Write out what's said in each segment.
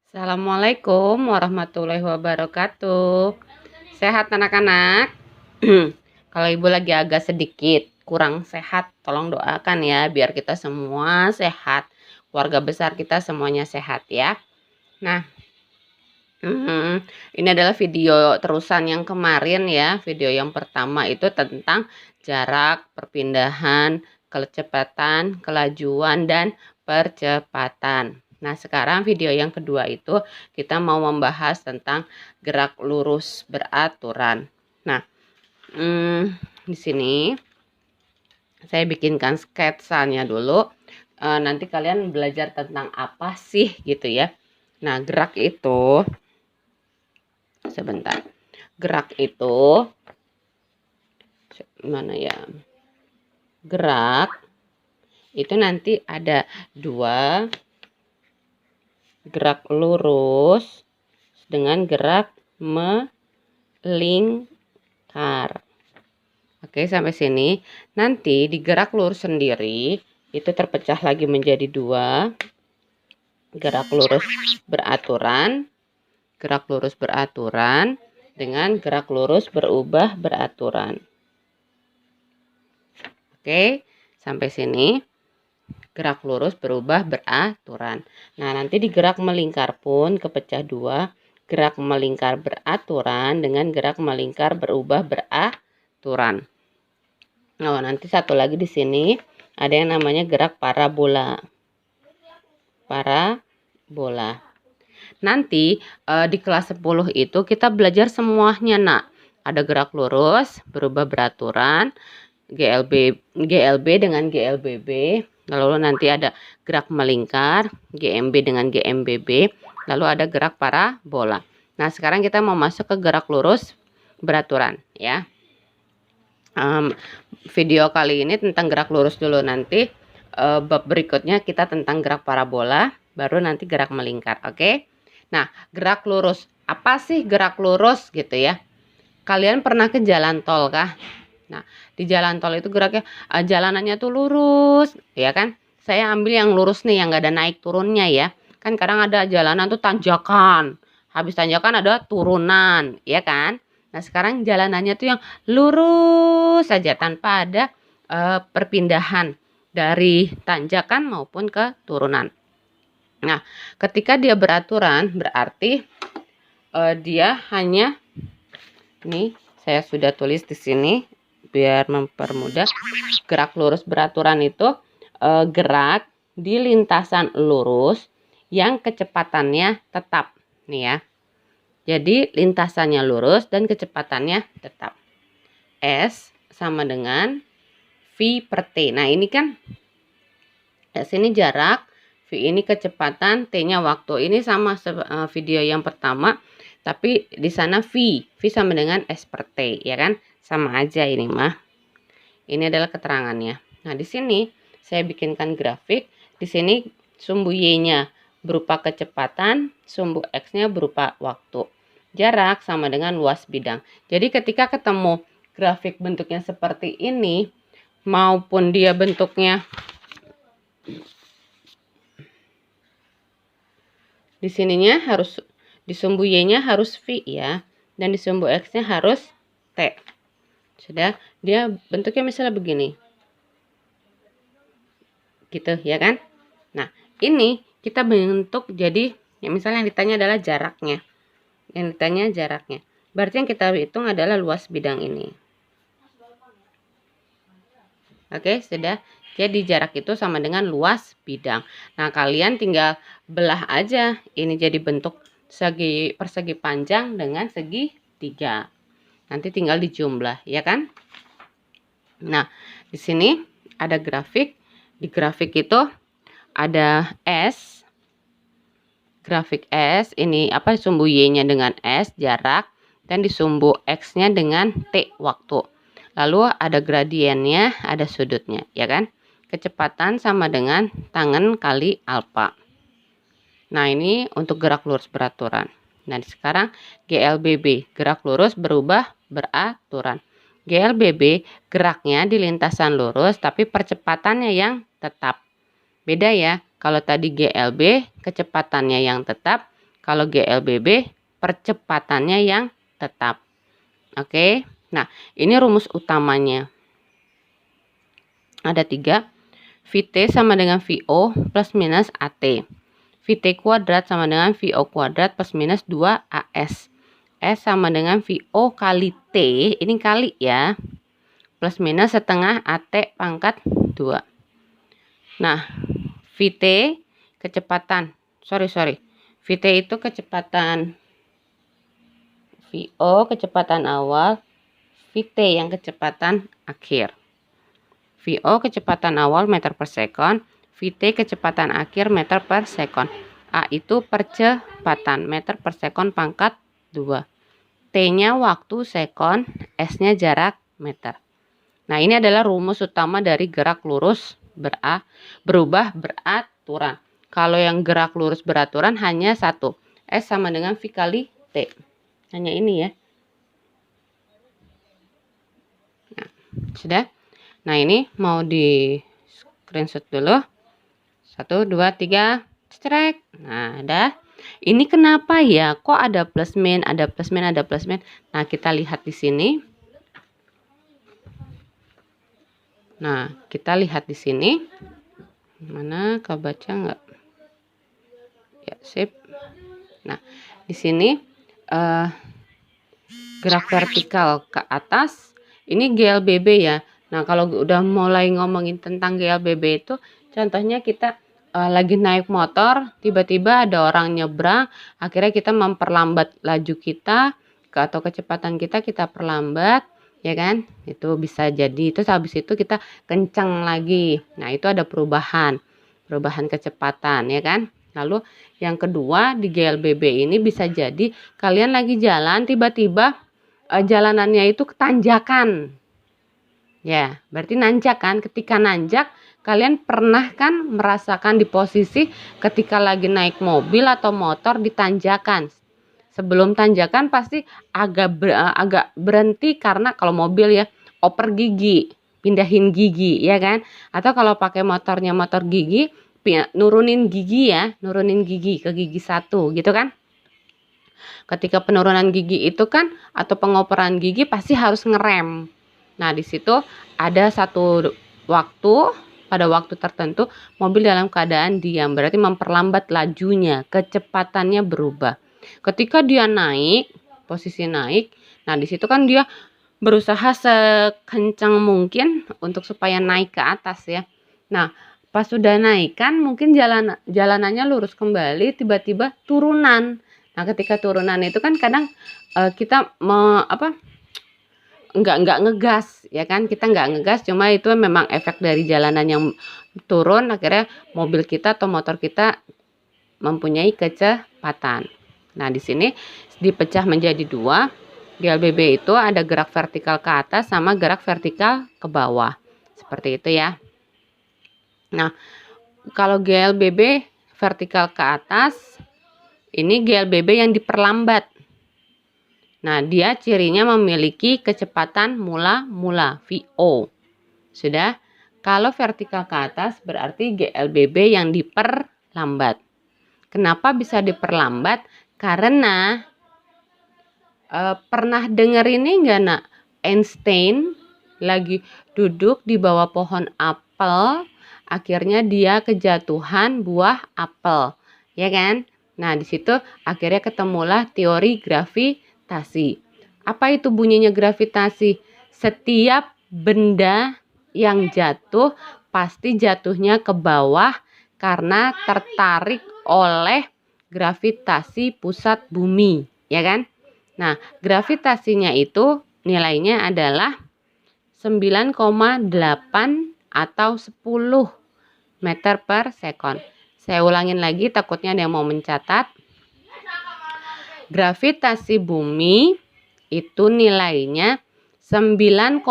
Assalamualaikum warahmatullahi wabarakatuh. Sehat anak-anak? Kalau ibu lagi agak sedikit kurang sehat, tolong doakan ya biar kita semua sehat. Keluarga besar kita semuanya sehat ya. Nah, ini adalah video terusan yang kemarin ya. Video yang pertama itu tentang jarak, perpindahan, kecepatan, kelajuan, dan percepatan. Nah, sekarang video yang kedua itu kita mau membahas tentang gerak lurus beraturan. Nah, di sini saya bikinkan sketsanya dulu. Nanti kalian belajar tentang apa sih gitu ya. Nah, gerak itu sebentar. Gerak itu mana ya? Gerak itu nanti ada dua, gerak lurus dengan gerak melingkar. Oke, sampai sini. Nanti di gerak lurus sendiri itu terpecah lagi menjadi dua, gerak lurus beraturan, dengan gerak lurus berubah beraturan. Oke, sampai sini. Gerak lurus berubah beraturan. Nah, nanti di gerak melingkar pun kepecah dua, gerak melingkar beraturan dengan gerak melingkar berubah beraturan. Nah, nanti satu lagi di sini ada yang namanya gerak parabola. Nanti di kelas 10 itu kita belajar semuanya, Nak. Ada gerak lurus berubah beraturan, GLB dengan GLBB, lalu nanti ada gerak melingkar, GMB dengan GMBB, lalu ada gerak parabola. Nah, sekarang kita mau masuk ke gerak lurus beraturan ya. Video kali ini tentang gerak lurus dulu, nanti bab berikutnya kita tentang gerak parabola, baru nanti gerak melingkar. Oke. Nah, gerak lurus. Apa sih gerak lurus gitu ya? Kalian pernah ke jalan tol kah? Nah, di jalan tol itu geraknya jalanannya tuh lurus, ya kan? Saya ambil yang lurus nih, yang nggak ada naik turunnya ya. Kan kadang ada jalanan tuh tanjakan. Habis tanjakan ada turunan, ya kan? Nah, sekarang jalanannya tuh yang lurus saja tanpa ada perpindahan dari tanjakan maupun ke turunan. Nah, ketika dia beraturan berarti dia hanya, ini saya sudah tulis di sini biar mempermudah. Gerak lurus beraturan itu gerak di lintasan lurus yang kecepatannya tetap nih ya. Jadi lintasannya lurus dan kecepatannya tetap. S sama dengan V per T. Nah, ini kan S ini jarak, V ini kecepatan, T-nya waktu. Ini sama video yang pertama, tapi di sana V sama dengan S per T, ya kan? Sama aja ini mah. Ini adalah keterangannya. Nah, di sini saya bikinkan grafik. Di sini sumbu Y-nya berupa kecepatan, sumbu X-nya berupa waktu. Jarak sama dengan luas bidang. Jadi ketika ketemu grafik bentuknya seperti ini, maupun dia bentuknya di sininya harus, di sumbu Y-nya harus V ya, dan di sumbu X-nya harus T. Sudah, dia bentuknya misalnya begini. Gitu ya kan? Nah, ini kita bentuk jadi, ya misalnya yang ditanya adalah jaraknya. Yang ditanya jaraknya. Berarti yang kita hitung adalah luas bidang ini. Oke, sudah. Jadi jarak itu sama dengan luas bidang. Nah, kalian tinggal belah aja. Ini jadi bentuk persegi panjang dengan segi 3. Nanti tinggal dijumlah, ya kan? Nah, di sini ada grafik. Di grafik itu ada S. Grafik S, ini apa, sumbu Y-nya dengan S, jarak. Dan di sumbu X-nya dengan T, waktu. Lalu ada gradiennya, ada sudutnya, ya kan? Kecepatan sama dengan tangen kali alfa. Nah, ini untuk gerak lurus beraturan. Nah, sekarang GLBB, gerak lurus berubah beraturan. GLBB geraknya di lintasan lurus tapi percepatannya yang tetap. Beda ya, kalau tadi GLB kecepatannya yang tetap, Kalau GLBB percepatannya yang tetap. Oke. Nah, ini rumus utamanya. Ada 3. VT sama dengan VO plus minus AT. VT kuadrat sama dengan VO kuadrat plus minus 2AS. S sama dengan VO kali T, ini kali ya, plus minus setengah AT pangkat 2. Nah, VT kecepatan, VT itu kecepatan, VO kecepatan awal, VT yang kecepatan akhir. VO kecepatan awal meter per sekon, VT kecepatan akhir meter per sekon. A itu percepatan meter per sekon pangkat 2. T-nya waktu sekon, S-nya jarak meter. Nah, ini adalah rumus utama dari gerak lurus berubah beraturan. Kalau yang gerak lurus beraturan hanya satu. S sama dengan V kali T. Hanya ini ya. Nah, sudah. Nah, ini mau di screenshot dulu. 1, 2, 3. Cekrek. Nah, dah. Ini kenapa ya? Kok ada plus min, ada plus min, ada plus min? Nah, kita lihat di sini. Nah, kita lihat di sini. Mana kebaca nggak? Ya, sip. Nah, di sini gerak vertikal ke atas. Ini GLBB ya. Nah, kalau udah mulai ngomongin tentang GLBB itu, contohnya kita lagi naik motor, tiba-tiba ada orang nyebrang, akhirnya kita memperlambat laju kita, atau kecepatan kita perlambat, ya kan? Itu bisa jadi, itu habis itu kita kencang lagi. Nah, itu ada perubahan kecepatan, ya kan? Lalu yang kedua di GLBB ini bisa jadi kalian lagi jalan, tiba-tiba jalanannya itu ketanjakan. Ya, berarti nanjak kan? Ketika nanjak, kalian pernah kan merasakan di posisi ketika lagi naik mobil atau motor di tanjakan. Sebelum tanjakan pasti agak berhenti karena kalau mobil ya oper gigi, pindahin gigi ya kan? Atau kalau pakai motornya motor gigi, nurunin gigi ke gigi 1 gitu kan? Ketika penurunan gigi itu kan atau pengoperan gigi pasti harus ngerem. Nah, di situ ada satu waktu, pada waktu tertentu mobil dalam keadaan diam, berarti memperlambat lajunya, kecepatannya berubah. Ketika dia naik, posisi naik, nah di situ kan dia berusaha sekencang mungkin untuk supaya naik ke atas ya. Nah, pas sudah naik kan mungkin jalanannya lurus kembali, tiba-tiba turunan. Nah, ketika turunan itu kan kadang kita nggak ngegas ya kan, kita nggak ngegas, cuma itu memang efek dari jalanan yang turun, akhirnya mobil kita atau motor kita mempunyai kecepatan. Nah, di sini dipecah menjadi 2. GLBB itu ada gerak vertikal ke atas sama gerak vertikal ke bawah, seperti itu ya. Nah, kalau GLBB vertikal ke atas, ini GLBB yang diperlambat. Nah, dia cirinya memiliki kecepatan mula-mula, VO. Sudah? Kalau vertikal ke atas berarti GLBB yang diperlambat. Kenapa bisa diperlambat? Karena pernah dengar ini enggak nak? Einstein lagi duduk di bawah pohon apel, akhirnya dia kejatuhan buah apel, ya kan? Nah, di situ akhirnya ketemulah teori gravitasi. Apa itu bunyinya gravitasi? Setiap benda yang jatuh pasti jatuhnya ke bawah karena tertarik oleh gravitasi pusat bumi, ya kan? Nah, gravitasinya itu nilainya adalah 9,8 atau 10 meter per sekon. Saya ulangin lagi, takutnya ada yang mau mencatat. Gravitasi bumi itu nilainya 9,8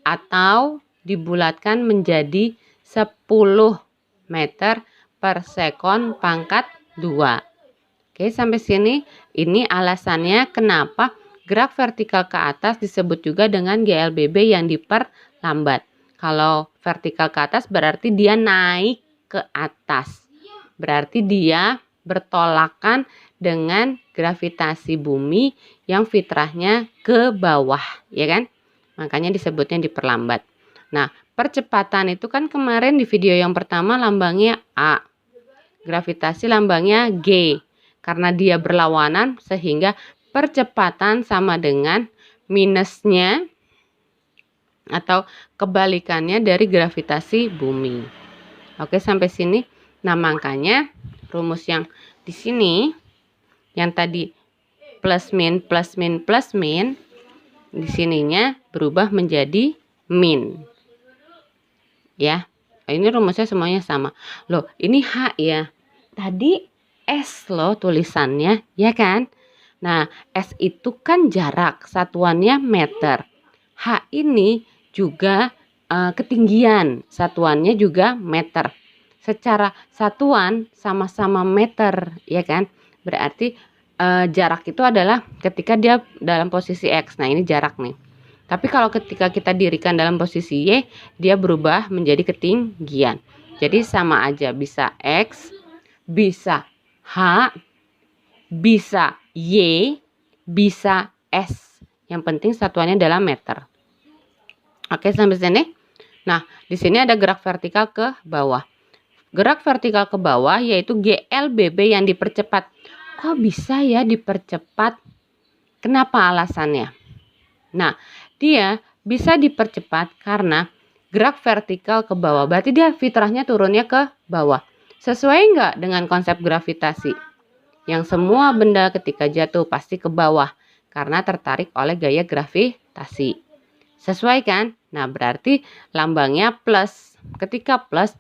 atau dibulatkan menjadi 10 meter per sekon pangkat 2. Oke, sampai sini ini alasannya kenapa gerak vertikal ke atas disebut juga dengan GLBB yang diperlambat. Kalau vertikal ke atas berarti dia naik ke atas. berarti dia bertolakan dengan gravitasi bumi yang fitrahnya ke bawah, ya kan? Makanya disebutnya diperlambat. Nah, percepatan itu kan kemarin di video yang pertama lambangnya A. Gravitasi lambangnya G. Karena dia berlawanan sehingga percepatan sama dengan minusnya atau kebalikannya dari gravitasi bumi. Oke, sampai sini. Nah, makanya rumus yang di sini yang tadi plus min di sininya berubah menjadi min. Ya. Ini rumusnya semuanya sama. Loh, ini H ya. Tadi S loh tulisannya, ya kan? Nah, S itu kan jarak, satuannya meter. H ini juga ketinggian, satuannya juga meter. Secara satuan sama-sama meter, ya kan? Berarti jarak itu adalah ketika dia dalam posisi X. Nah, ini jarak nih. Tapi kalau ketika kita dirikan dalam posisi Y, dia berubah menjadi ketinggian. Jadi sama aja, bisa X, bisa H, bisa Y, bisa S. Yang penting satuannya adalah meter. Oke, sampai sini. Nah, di sini ada gerak vertikal ke bawah. Gerak vertikal ke bawah yaitu GLBB yang dipercepat. Kok bisa ya dipercepat? Kenapa alasannya? Nah, dia bisa dipercepat karena gerak vertikal ke bawah. Berarti dia fitrahnya turunnya ke bawah. Sesuai nggak dengan konsep gravitasi? Yang semua benda ketika jatuh pasti ke bawah karena tertarik oleh gaya gravitasi. Sesuai kan? Nah, berarti lambangnya plus. Ketika plus,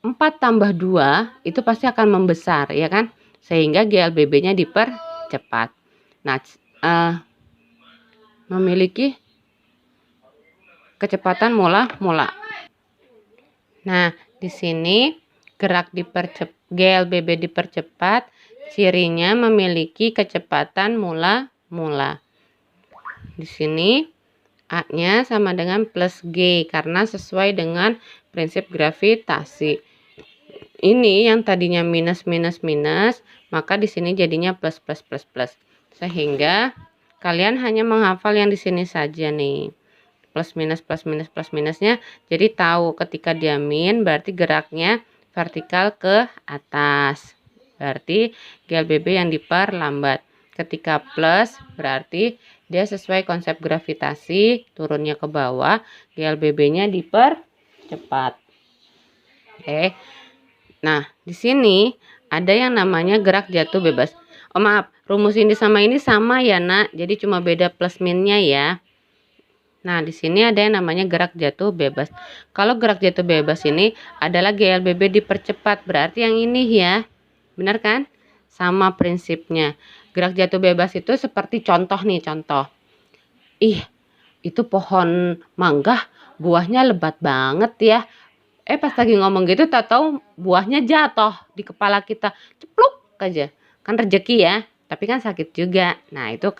4 tambah 2 itu pasti akan membesar, ya kan? Sehingga GLBB-nya dipercepat. Nah, memiliki kecepatan mula-mula. Nah, di sini gerak GLBB dipercepat, cirinya memiliki kecepatan mula-mula. Di sini A-nya sama dengan plus G karena sesuai dengan prinsip gravitasi. Ini yang tadinya minus, maka di sini jadinya plus. Sehingga kalian hanya menghafal yang di sini saja nih. Plus minusnya. Jadi tahu ketika dia min berarti geraknya vertikal ke atas. Berarti GLBB yang diperlambat. Ketika plus berarti dia sesuai konsep gravitasi, turunnya ke bawah, GLBB-nya dipercepat. Oke. Nah, di sini ada yang namanya gerak jatuh bebas. Oh, maaf, rumus ini sama ya, Nak. Jadi cuma beda plus minnya ya. Nah, di sini ada yang namanya gerak jatuh bebas. Kalau gerak jatuh bebas ini adalah GLBB dipercepat, berarti yang ini ya. Benar kan? Sama prinsipnya. Gerak jatuh bebas itu seperti contoh nih, contoh. Ih, itu pohon mangga buahnya lebat banget ya. Pas lagi ngomong gitu tahu-tahu buahnya jatuh di kepala kita. Cepluk aja. Kan rezeki ya. Tapi kan sakit juga. Nah, itu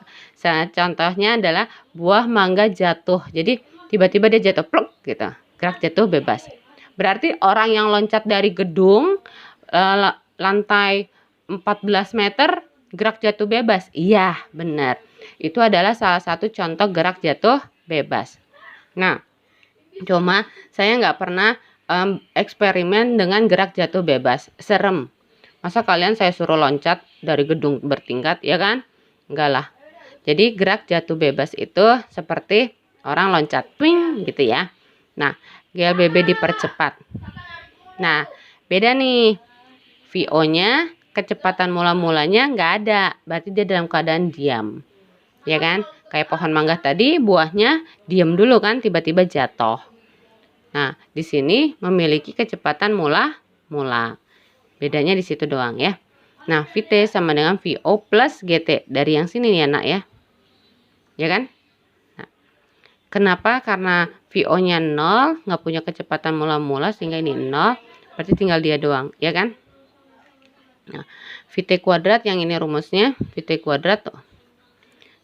contohnya adalah buah mangga jatuh. Jadi tiba-tiba dia jatuh pluk gitu. Gerak jatuh bebas. Berarti orang yang loncat dari gedung lantai 14 meter gerak jatuh bebas. Iya, benar. Itu adalah salah satu contoh gerak jatuh bebas. Nah, cuma saya nggak pernah eksperimen dengan gerak jatuh bebas. Serem. Masa kalian saya suruh loncat dari gedung bertingkat, ya kan? Enggak lah. Jadi gerak jatuh bebas itu seperti orang loncat, twing gitu ya. Nah, GLBB dipercepat. Nah, beda nih. VO-nya kecepatan mula-mulanya nggak ada. Berarti dia dalam keadaan diam. Ya kan? Kayak pohon mangga tadi, buahnya diam dulu kan, tiba-tiba jatuh. Nah, di sini memiliki kecepatan mula-mula. Bedanya di situ doang ya. Nah, VT sama dengan VO plus GT. Dari yang sini nih ya, Nak ya. Ya kan? Nah, kenapa? Karena VO-nya 0, nggak punya kecepatan mula-mula, sehingga ini 0. Berarti tinggal dia doang, ya kan? Nah, VT kuadrat yang ini rumusnya. VT kuadrat tuh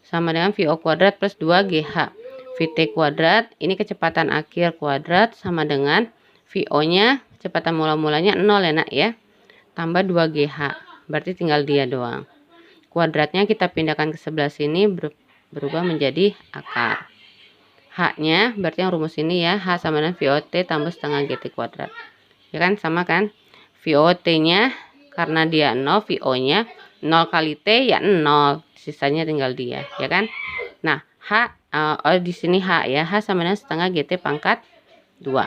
sama dengan VO kuadrat plus 2GH. VT kuadrat, ini kecepatan akhir kuadrat sama dengan VO-nya, kecepatan mula-mulanya 0 ya, Nak ya. tambah 2GH. Berarti tinggal dia doang. Kuadratnya kita pindahkan ke sebelah sini, berubah menjadi akar. H-nya berarti yang rumus ini ya, H sama dengan VOT tambah setengah GT kuadrat. Ya kan, sama kan? VOT-nya karena dia 0, VO-nya 0 kali T ya 0. Sisanya tinggal dia, ya kan? Nah, H di sini H ya, H sama dengan setengah GT pangkat 2.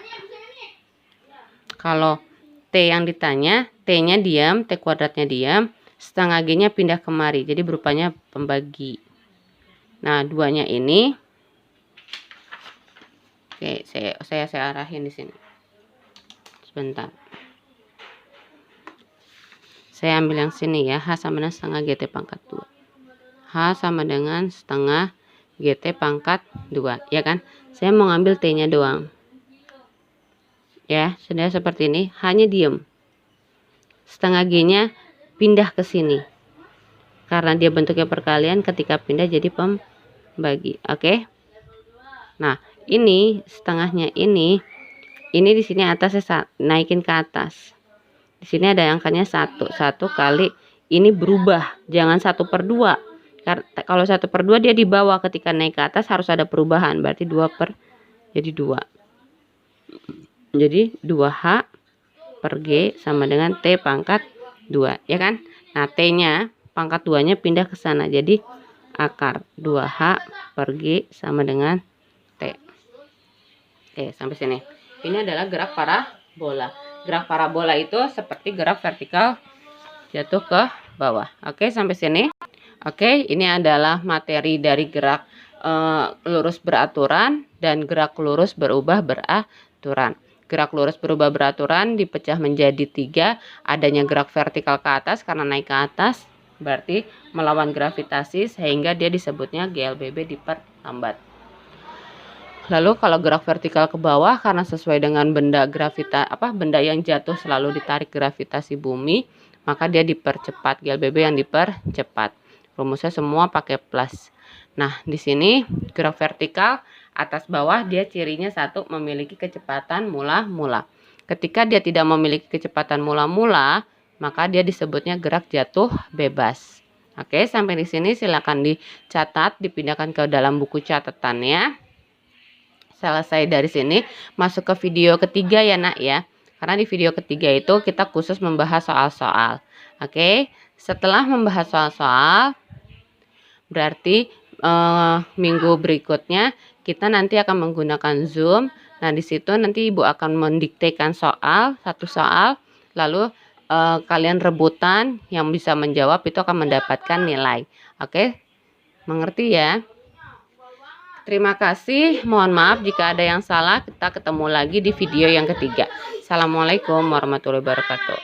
Kalau T yang ditanya, T-nya diam, T kuadratnya diam, setengah G-nya pindah kemari, jadi berupanya pembagi. Nah, 2-nya ini, oke, saya arahin di sini. Sebentar. Saya ambil yang sini ya, H sama dengan setengah GT pangkat 2. H sama dengan setengah GT pangkat 2, ya kan? Saya mau ngambil T-nya doang. Ya, sudah seperti ini, H-nya diem. Setengah G-nya pindah ke sini. Karena dia bentuknya perkalian, ketika pindah jadi pembagi. Oke. Nah, ini setengahnya ini di sini atasnya naikin ke atas. Di sini ada angkanya 1 kali ini berubah, jangan 1/2. Kalau 1/2 dia di bawah, ketika naik ke atas harus ada perubahan, berarti 2 jadi 2. Jadi 2H per G sama dengan T pangkat 2, ya kan? Nah, T-nya pangkat 2-nya pindah ke sana, jadi akar 2H per G sama dengan T. Oke, sampai sini. Ini adalah gerak parabola. Gerak parabola itu seperti gerak vertikal jatuh ke bawah. Oke, sampai sini. Oke, ini adalah materi dari gerak lurus beraturan dan gerak lurus berubah beraturan. Gerak lurus berubah beraturan dipecah menjadi 3. Adanya gerak vertikal ke atas karena naik ke atas, berarti melawan gravitasi, sehingga dia disebutnya GLBB diperlambat. Lalu kalau gerak vertikal ke bawah karena sesuai dengan benda yang jatuh selalu ditarik gravitasi bumi, maka dia dipercepat, GLBB yang dipercepat. Rumusnya semua pakai plus. Nah, di sini gerak vertikal atas bawah, dia cirinya 1, memiliki kecepatan mula-mula. Ketika dia tidak memiliki kecepatan mula-mula, maka dia disebutnya gerak jatuh bebas. Oke, sampai di sini silakan dicatat, dipindahkan ke dalam buku catatannya. Selesai dari sini, masuk ke video ketiga ya nak ya. Karena di video ketiga itu kita khusus membahas soal-soal. Oke, setelah membahas soal-soal, berarti minggu berikutnya kita nanti akan menggunakan Zoom. Nah, di situ nanti Ibu akan mendiktekan satu soal, lalu kalian rebutan, yang bisa menjawab itu akan mendapatkan nilai. Oke, mengerti ya? Terima kasih. Mohon maaf jika ada yang salah. Kita ketemu lagi di video yang ketiga. Assalamualaikum warahmatullahi wabarakatuh.